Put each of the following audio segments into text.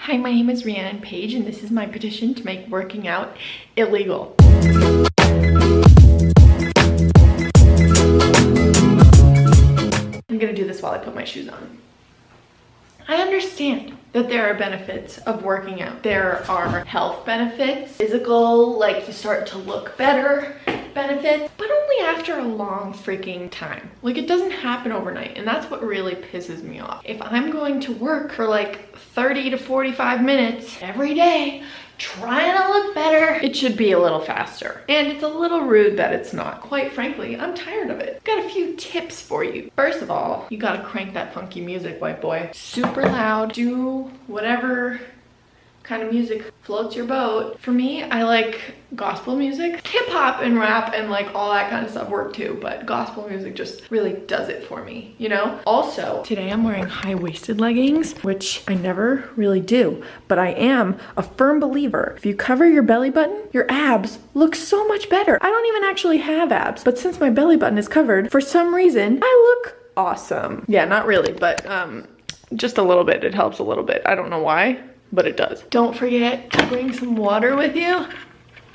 Hi, my name is Rhianon Paige, and this is my petition to make working out illegal. I'm gonna do this while I put my shoes on. I understand that there are benefits of working out. There are health benefits, physical, like you start to look better benefits, but only after a long freaking time. Like, it doesn't happen overnight, and that's what really pisses me off. If I'm going to work for like 30 to 45 minutes every day, trying to look better, it should be a little faster. And it's a little rude that it's not. Quite frankly, I'm tired of it. Got a few tips for you. First of all, you gotta crank that funky music, white boy. Super loud, do whatever kind of music floats your boat. For me, I like gospel music. Hip hop and rap and like all that kind of stuff work too, but gospel music just really does it for me, you know? Also, today I'm wearing high-waisted leggings, which I never really do, but I am a firm believer. If you cover your belly button, your abs look so much better. I don't even actually have abs, but since my belly button is covered, for some reason, I look awesome. Yeah, not really, but just a little bit. It helps a little bit. I don't know why, but it does. Don't forget to bring some water with you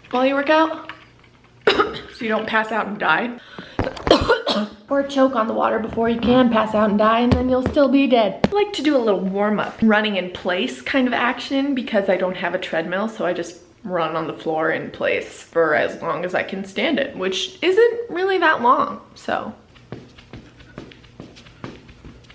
while you work out so you don't pass out and die. Or choke on the water before you can pass out and die, and then you'll still be dead. I like to do a little warm-up, running in place kind of action, because I don't have a treadmill, so I just run on the floor in place for as long as I can stand it, which isn't really that long, so.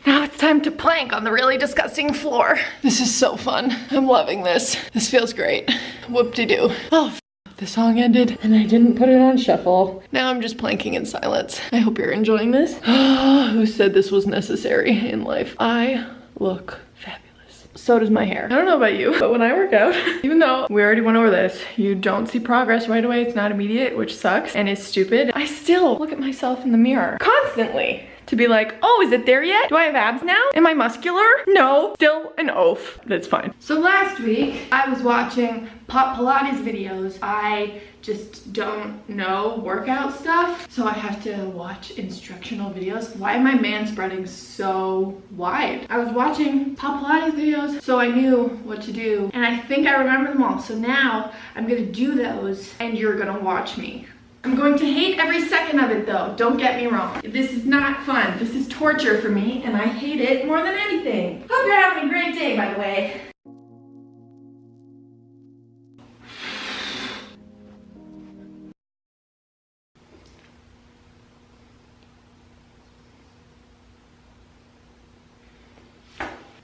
Now it's time to plank on the really disgusting floor. This is so fun. I'm loving this. This feels great. Whoop-de-doo. Oh, the song ended and I didn't put it on shuffle. Now I'm just planking in silence. I hope you're enjoying this. Who said this was necessary in life? I look fabulous. So does my hair. I don't know about you, but when I work out, even though we already went over this, you don't see progress right away. It's not immediate, which sucks and is stupid. I still look at myself in the mirror constantly to be like, oh, is it there yet? Do I have abs now? Am I muscular? No, still an oaf. That's fine. So last week, I was watching Pop Pilates videos. I just don't know workout stuff, so I have to watch instructional videos. Why am I man-spreading so wide? I was watching Pop Pilates videos, so I knew what to do, and I think I remember them all. So now I'm gonna do those, and you're gonna watch me. I'm going to hate every second of it though, don't get me wrong. This is not fun. This is torture for me, and I hate it more than anything. Hope you're having a great day, by the way.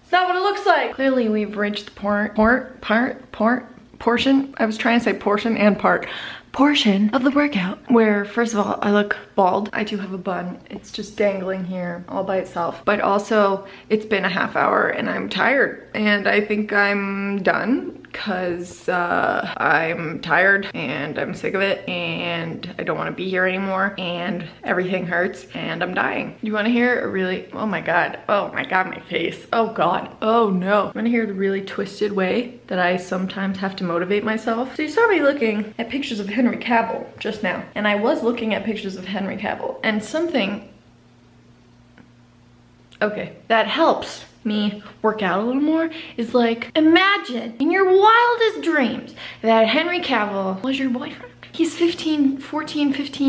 It's not what it looks like. Clearly we've reached the portion. I was trying to say portion and portion of the workout where, first of all, I look bald. I do have a bun. It's just dangling here all by itself. But also, it's been a half hour and I'm tired, and I think I'm done because I'm tired and I'm sick of it and I don't want to be here anymore and everything hurts and I'm dying. You want to hear a really, oh my god, my face, oh god, oh no. You want to hear the really twisted way that I sometimes have to motivate myself? So you saw me looking at pictures of Henry Cavill just now, and I was looking at pictures of Henry Cavill, and something, okay, that helps me work out a little more is like, imagine in your wildest dreams that Henry Cavill was your boyfriend. He's 15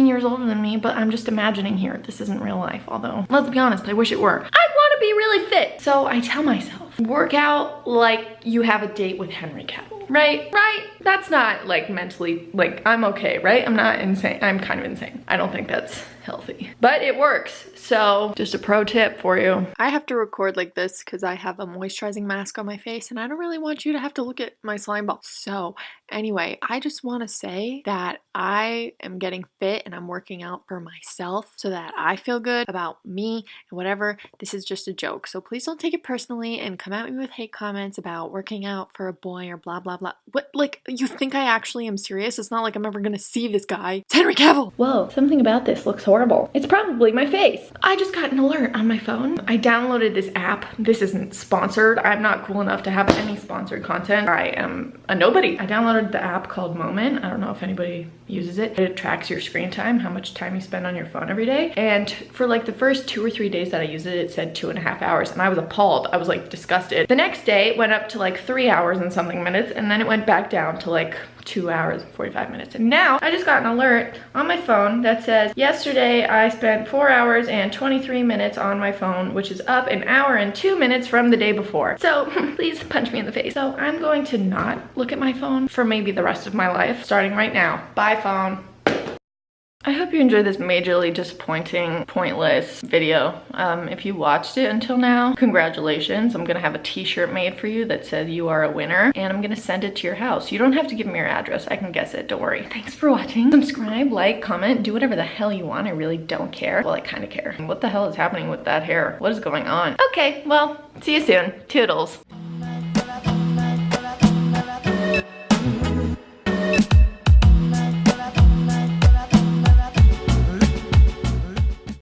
years older than me, but I'm just imagining here. This isn't real life, although, let's be honest, I wish it were. I want to be really fit. So I tell myself, work out like you have a date with Henry Cavill, right? That's not like mentally, like I'm okay, right? I'm not insane. I'm kind of insane. I don't think that's healthy, but it works. So just a pro tip for you. I have to record like this because I have a moisturizing mask on my face and I don't really want you to have to look at my slime ball. So anyway, I just want to say that I am getting fit and I'm working out for myself so that I feel good about me and whatever. This is just a joke. So please don't take it personally and come at me with hate comments about working out for a boy or blah, blah, blah. What, like, you think I actually am serious? It's not like I'm ever gonna see this guy. It's Henry Cavill. Whoa, something about this looks horrible. It's probably my face. I just got an alert on my phone. I downloaded this app. This isn't sponsored. I'm not cool enough to have any sponsored content. I am a nobody. I downloaded the app called Moment. I don't know if anybody uses it. It tracks your screen time, how much time you spend on your phone every day. And for like the first 2 or 3 days that I used it, it said 2.5 hours. And I was appalled. I was like disgusted. disgusted. The next day it went up to like 3 hours and something minutes, and then it went back down to like 2 hours and 45 minutes. And now I just got an alert on my phone that says, yesterday I spent 4 hours and 23 minutes on my phone, which is up an hour and 2 minutes from the day before. So please punch me in the face. So I'm going to not look at my phone for maybe the rest of my life, starting right now. Bye, phone. I hope you enjoyed this majorly disappointing, pointless video. If you watched it until now, congratulations. I'm gonna have a t-shirt made for you that says you are a winner, and I'm gonna send it to your house. You don't have to give me your address. I can guess it, don't worry. Thanks for watching. Subscribe, like, comment, do whatever the hell you want. I really don't care. Well, I kind of care. What the hell is happening with that hair? What is going on? Okay, well, see you soon. Toodles.